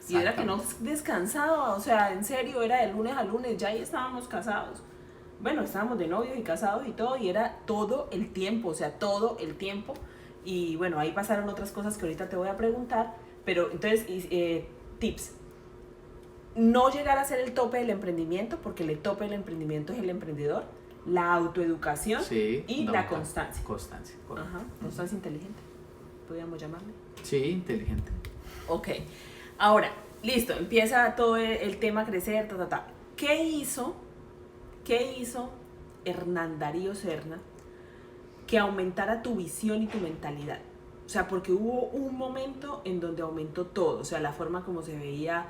Y era que no descansaba, o sea, en serio, era de lunes a lunes, ya ahí estábamos casados. Bueno, estábamos de novios y casados y todo, y era todo el tiempo, o sea, todo el tiempo. Y bueno, ahí pasaron otras cosas que ahorita te voy a preguntar, pero entonces, tips. No llegar a ser el tope del emprendimiento, porque el tope del emprendimiento es el emprendedor, la autoeducación y la constancia. Constancia. Ajá, constancia inteligente, podríamos llamarle. Sí, inteligente. Ok, ahora, listo, empieza todo el tema a crecer, ¿Qué hizo Hernán Darío Serna que aumentara tu visión y tu mentalidad? O sea, porque hubo un momento en donde aumentó todo, o sea, la forma como se veía,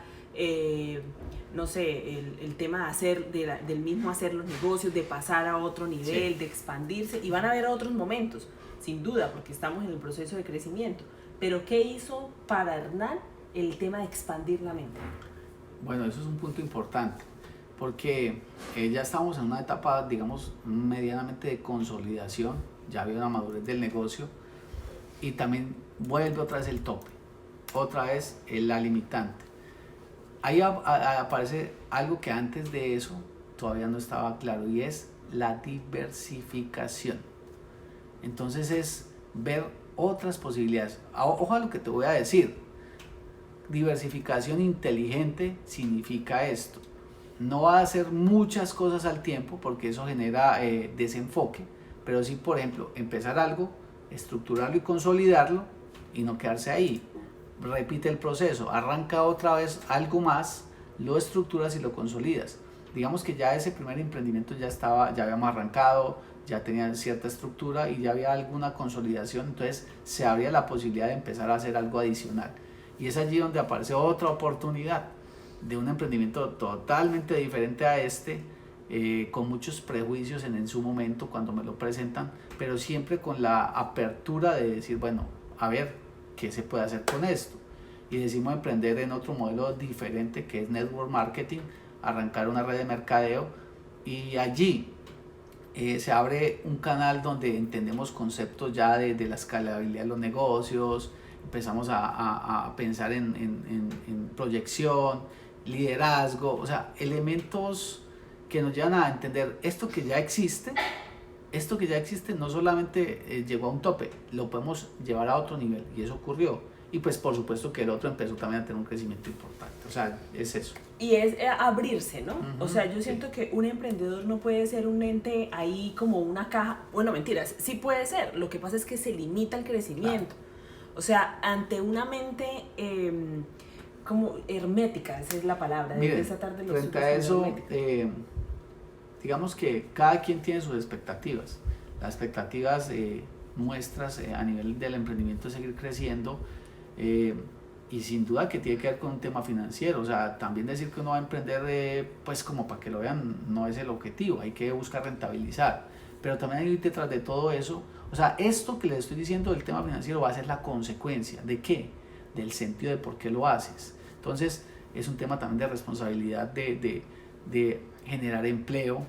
no sé, el tema de hacer, del mismo hacer los negocios, de pasar a otro nivel, de expandirse, y van a haber otros momentos, sin duda, porque estamos en el proceso de crecimiento. Pero ¿qué hizo para Hernán el tema de expandir la mente? Bueno, eso es un punto importante, porque ya estamos en una etapa, digamos, medianamente de consolidación, ya había una madurez del negocio, y también vuelve otra vez el tope, otra vez la limitante. Ahí aparece algo que antes de eso todavía no estaba claro, y es la diversificación. Entonces es ver otras posibilidades. Ojo a lo que te voy a decir. Diversificación inteligente significa esto. No va a hacer muchas cosas al tiempo porque eso genera desenfoque, pero sí, por ejemplo, empezar algo, estructurarlo y consolidarlo y no quedarse ahí. Repite el proceso, arranca otra vez algo más, lo estructuras y lo consolidas. Digamos que ya ese primer emprendimiento ya habíamos arrancado, ya tenía cierta estructura y ya había alguna consolidación, entonces se abría la posibilidad de empezar a hacer algo adicional. Y es allí donde aparece otra oportunidad de un emprendimiento totalmente diferente a este, con muchos prejuicios en su momento cuando me lo presentan, pero siempre con la apertura de decir, bueno, a ver, ¿qué se puede hacer con esto? Y decimos emprender en otro modelo diferente que es network marketing, arrancar una red de mercadeo, y allí se abre un canal donde entendemos conceptos ya de la escalabilidad de los negocios, empezamos a pensar en proyección, liderazgo, o sea, elementos que nos llevan a entender esto que ya existe no solamente llegó a un tope, lo podemos llevar a otro nivel, y eso ocurrió. Y pues por supuesto que el otro empezó también a tener un crecimiento importante, o sea, es eso. Y es abrirse, ¿no? O sea, yo siento sí. que un emprendedor no puede ser un ente ahí como una caja, bueno, mentiras, sí puede ser, lo que pasa es que se limita el crecimiento. Claro. O sea, ante una mente como hermética, esa es la palabra. Miren, de esa tarde frente a eso, digamos que cada quien tiene sus expectativas. Las expectativas nuestras a nivel del emprendimiento es seguir creciendo, y sin duda que tiene que ver con un tema financiero. O sea, también decir que uno va a emprender pues como para que lo vean no es el objetivo, hay que buscar rentabilizar, pero también hay detrás de todo eso, o sea, esto que les estoy diciendo del tema financiero va a ser la consecuencia ¿de qué? Del sentido de por qué lo haces. Entonces es un tema también de responsabilidad de generar empleo.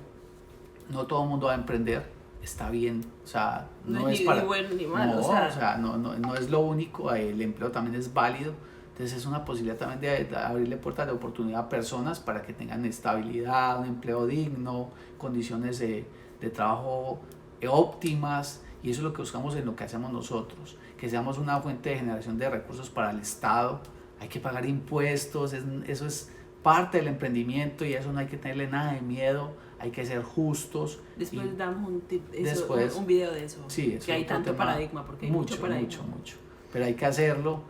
No todo el mundo va a emprender, está bien, o sea, no es para... Ni bueno ni malo, no, o sea, no es lo único, el empleo también es válido. Entonces es una posibilidad también de abrirle puertas de oportunidad a personas para que tengan estabilidad, un empleo digno, condiciones de trabajo óptimas, y eso es lo que buscamos en lo que hacemos nosotros, que seamos una fuente de generación de recursos para el Estado. Hay que pagar impuestos, eso es parte del emprendimiento y eso no hay que tenerle nada de miedo, hay que ser justos. Después damos un video de eso, sí, que hay tanto paradigma, porque hay mucho paradigma. Mucho, pero hay que hacerlo.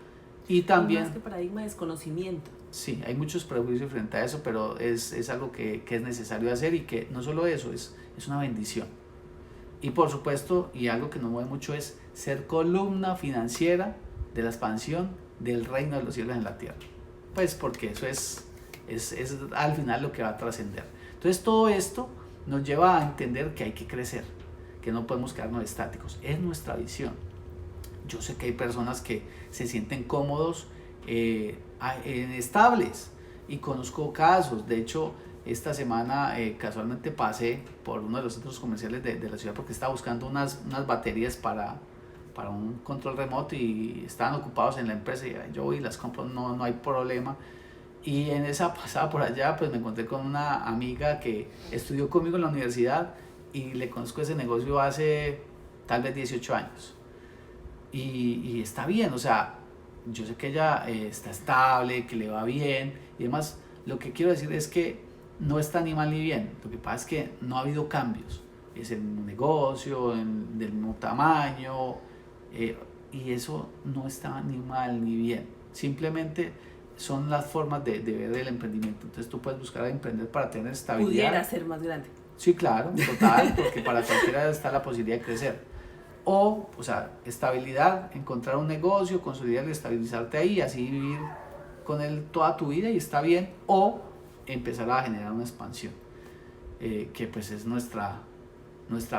Y también... más que paradigma, desconocimiento. Sí, hay muchos prejuicios frente a eso, pero es algo que es necesario hacer, y que no solo eso, es una bendición. Y por supuesto, y algo que nos mueve mucho, es ser columna financiera de la expansión del reino de los cielos en la tierra. Pues porque eso es al final lo que va a trascender. Entonces todo esto nos lleva a entender que hay que crecer, que no podemos quedarnos estáticos, es nuestra visión. Yo sé que hay personas que se sienten cómodos, estables, y conozco casos. De hecho, esta semana casualmente pasé por uno de los centros comerciales de la ciudad porque estaba buscando unas baterías para un control remoto, y estaban ocupados en la empresa, y yo voy y las compro, no hay problema. Y en esa pasada por allá pues me encontré con una amiga que estudió conmigo en la universidad, y le conozco ese negocio hace tal vez 18 años. Y está bien, o sea, yo sé que ella está estable, que le va bien y demás. Lo que quiero decir es que no está ni mal ni bien, lo que pasa es que no ha habido cambios. Es el mismo negocio, del mismo tamaño, y eso no está ni mal ni bien. Simplemente son las formas de ver el emprendimiento. Entonces tú puedes buscar a emprender para tener estabilidad. Pudiera ser más grande. Sí, claro, total, porque para cualquiera está la posibilidad de crecer. O sea, estabilidad, encontrar un negocio, consolidarlo y estabilizarte ahí, así vivir con él toda tu vida y está bien. O empezar a generar una expansión, que pues es nuestra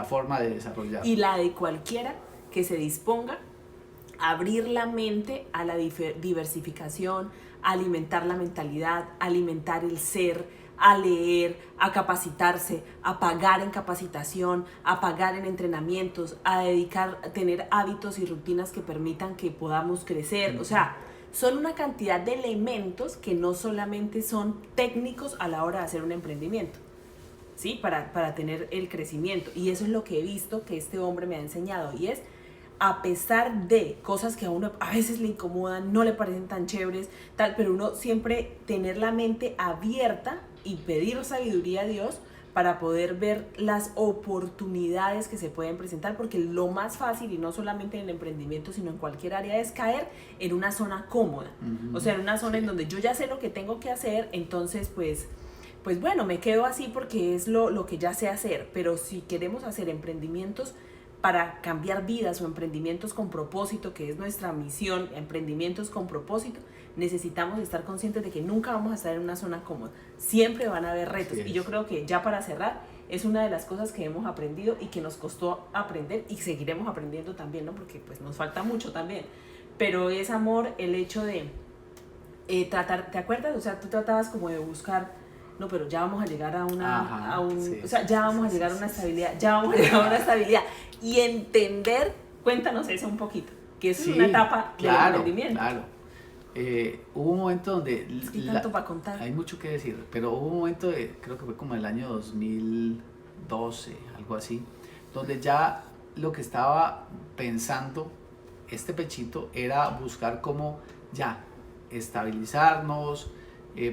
forma de desarrollar. Y la de cualquiera que se disponga a abrir la mente a la diversificación, a alimentar la mentalidad, a alimentar el ser, a leer, a capacitarse, a pagar en capacitación, a pagar en entrenamientos, a tener hábitos y rutinas que permitan que podamos crecer. O sea, son una cantidad de elementos que no solamente son técnicos a la hora de hacer un emprendimiento, ¿sí? Para tener el crecimiento. Y eso es lo que he visto que este hombre me ha enseñado, y es a pesar de cosas que a uno a veces le incomodan, no le parecen tan chéveres, tal, pero uno siempre tener la mente abierta y pedir sabiduría a Dios para poder ver las oportunidades que se pueden presentar, porque lo más fácil, y no solamente en el emprendimiento, sino en cualquier área, es caer en una zona cómoda. O sea, en una zona en donde yo ya sé lo que tengo que hacer, entonces pues bueno, me quedo así porque es lo que ya sé hacer. Pero si queremos hacer emprendimientos para cambiar vidas o emprendimientos con propósito, que es nuestra misión, emprendimientos con propósito, necesitamos estar conscientes de que nunca vamos a estar en una zona cómoda. Siempre van a haber retos. Y yo creo que ya para cerrar, es una de las cosas que hemos aprendido y que nos costó aprender y seguiremos aprendiendo también, ¿no? Porque pues nos falta mucho también. Pero es, amor, el hecho de tratar, ¿te acuerdas? O sea, tú tratabas como de buscar, no, pero ya vamos a llegar a una, o sea, ya vamos a llegar a una estabilidad, ya vamos a llegar a una estabilidad. Y entender, cuéntanos eso un poquito, que es una etapa del emprendimiento. Claro. Hubo un momento donde... Es que hay tanto para contar. Hay mucho que decir, pero hubo un momento, creo que fue como el año 2012, algo así, donde ya lo que estaba pensando este pechito era buscar cómo ya estabilizarnos,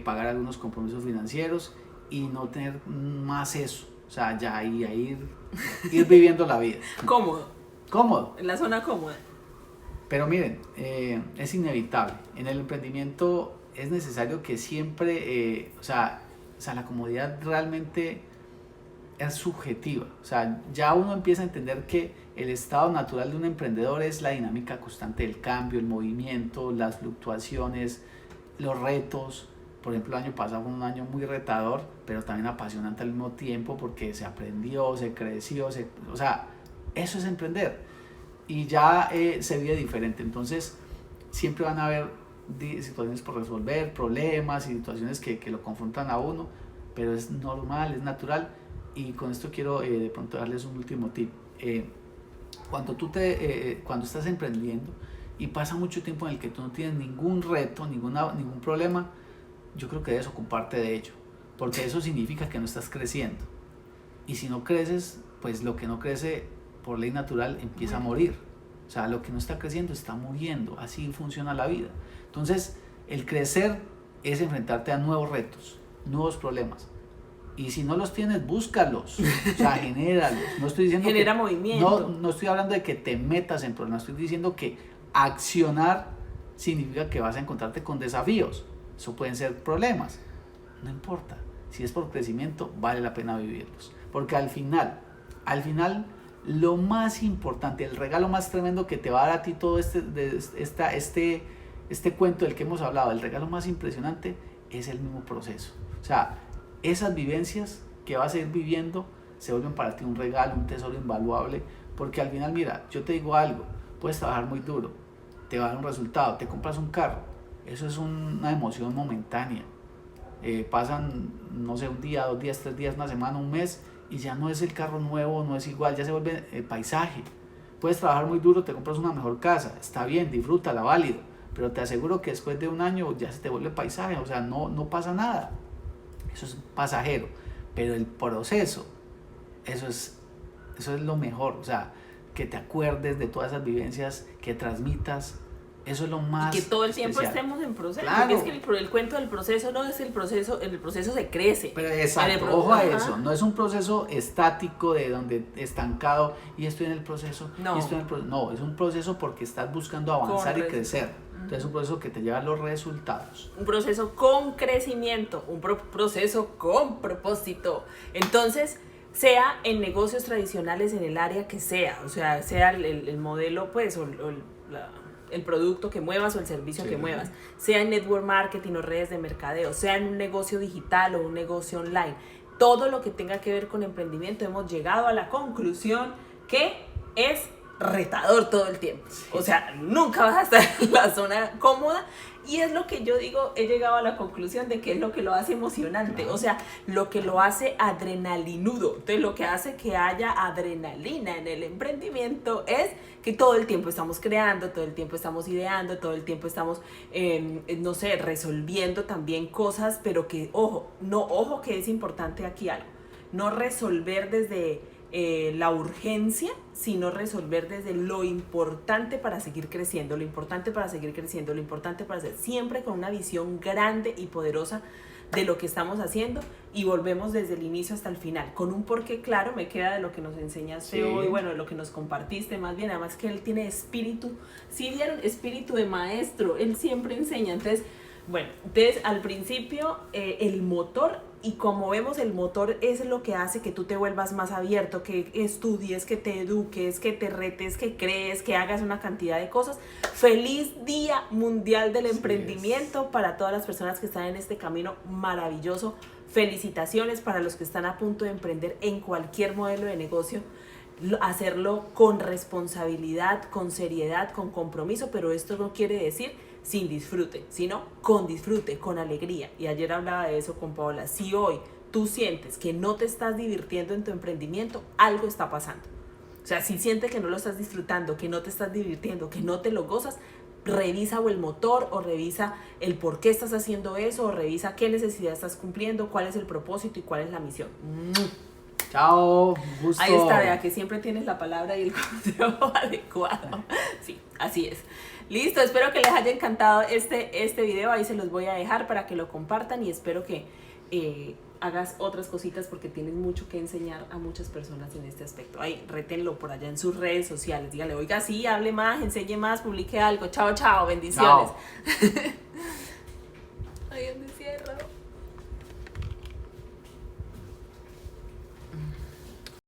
pagar algunos compromisos financieros y no tener más eso. O sea, ya ir viviendo la vida. Cómodo. En la zona cómoda. Pero miren, es inevitable. En el emprendimiento es necesario que siempre, o sea, la comodidad realmente es subjetiva. O sea, ya uno empieza a entender que el estado natural de un emprendedor es la dinámica constante del cambio, el movimiento, las fluctuaciones, los retos. Por ejemplo, el año pasado fue un año muy retador, pero también apasionante al mismo tiempo porque se aprendió, se creció, o sea, eso es emprender. Y ya se vive diferente. Entonces, siempre van a haber situaciones por resolver, problemas y situaciones que lo confrontan a uno, pero es normal, es natural. Y con esto quiero de pronto darles un último tip. Cuando estás emprendiendo y pasa mucho tiempo en el que tú no tienes ningún reto, ningún problema, yo creo que debes ocuparte de ello, porque eso significa que no estás creciendo. Y si no creces, pues lo que no crece por ley natural empieza a morir. O sea, lo que no está creciendo está muriendo. Así funciona la vida. Entonces, el crecer es enfrentarte a nuevos retos, nuevos problemas. Y si no los tienes, búscalos. O sea, genéralos. No estoy diciendo Genera movimiento. No estoy hablando de que te metas en problemas. Estoy diciendo que accionar significa que vas a encontrarte con desafíos. Eso pueden ser problemas. No importa. Si es por crecimiento, vale la pena vivirlos. Porque al final, lo más importante, el regalo más tremendo que te va a dar a ti todo este cuento del que hemos hablado, el regalo más impresionante es el mismo proceso. O sea, esas vivencias que vas a ir viviendo se vuelven para ti un regalo, un tesoro invaluable, porque al final, mira, yo te digo algo, puedes trabajar muy duro, te va a dar un resultado, te compras un carro, eso es una emoción momentánea. Pasan, no sé, un día, 2 días, 3 días, una semana, un mes, y ya no es el carro nuevo, no es igual, ya se vuelve paisaje. Puedes trabajar muy duro, te compras una mejor casa, está bien, disfrútala, válido, pero te aseguro que después de un año ya se te vuelve paisaje, o sea, no pasa nada. Eso es pasajero, pero el proceso, eso es lo mejor. O sea, que te acuerdes de todas esas vivencias, que transmitas. Eso es lo más y que todo el tiempo especial. estemos en proceso. Claro. Porque es que el cuento del proceso no es el proceso, en el proceso se crece. Pero exacto, ojo a eso, no es un proceso estático de donde estancado y estoy en el proceso, no. No, es un proceso porque estás buscando avanzar y crecer. Entonces es un proceso que te lleva a los resultados. Un proceso con crecimiento, un proceso con propósito. Entonces, sea en negocios tradicionales, en el área que sea, o sea el modelo, pues, el producto que muevas o el servicio que muevas, sea en network marketing o redes de mercadeo, sea en un negocio digital o un negocio online, todo lo que tenga que ver con emprendimiento, hemos llegado a la conclusión que es retador todo el tiempo. O sea, nunca vas a estar en la zona cómoda. Y es lo que yo digo, he llegado a la conclusión de que es lo que lo hace emocionante, o sea, lo que lo hace adrenalinudo. Entonces, lo que hace que haya adrenalina en el emprendimiento es que todo el tiempo estamos creando, todo el tiempo estamos ideando, todo el tiempo estamos, no sé, resolviendo también cosas, pero que, ojo que es importante aquí algo, no resolver desde la urgencia, sino resolver desde lo importante para seguir creciendo, lo importante para seguir creciendo, lo importante para hacer, siempre con una visión grande y poderosa de lo que estamos haciendo, y volvemos desde el inicio hasta el final, con un porqué claro. Me queda de lo que nos enseñaste hoy, bueno, de lo que nos compartiste más bien, además que él tiene espíritu, si vieron, espíritu de maestro, él siempre enseña. Entonces, bueno, entonces al principio el motor, y como vemos el motor es lo que hace que tú te vuelvas más abierto, que estudies, que te eduques, que te retes, que crees, que hagas una cantidad de cosas. Feliz Día Mundial del Emprendimiento para todas las personas que están en este camino maravilloso. Felicitaciones para los que están a punto de emprender en cualquier modelo de negocio. Hacerlo con responsabilidad, con seriedad, con compromiso, pero esto no quiere decir sin disfrute, sino con disfrute, con alegría. Y ayer hablaba de eso con Paola. Si hoy tú sientes que no te estás divirtiendo en tu emprendimiento, algo está pasando. O sea, si sientes que no lo estás disfrutando, que no te estás divirtiendo, que no te lo gozas, revisa o el motor, o revisa el por qué estás haciendo eso, o revisa qué necesidad estás cumpliendo, cuál es el propósito y cuál es la misión. Chao, gusto. Ahí está, vea que siempre tienes la palabra y el consejo adecuado. Sí, así es. Listo, espero que les haya encantado este video. Ahí se los voy a dejar para que lo compartan, y espero que hagas otras cositas, porque tienes mucho que enseñar a muchas personas en este aspecto. Ahí, rétenlo por allá en sus redes sociales. Dígale, oiga, sí, hable más, enseñe más, publique algo. Chao, chao, bendiciones. Chao. Ay,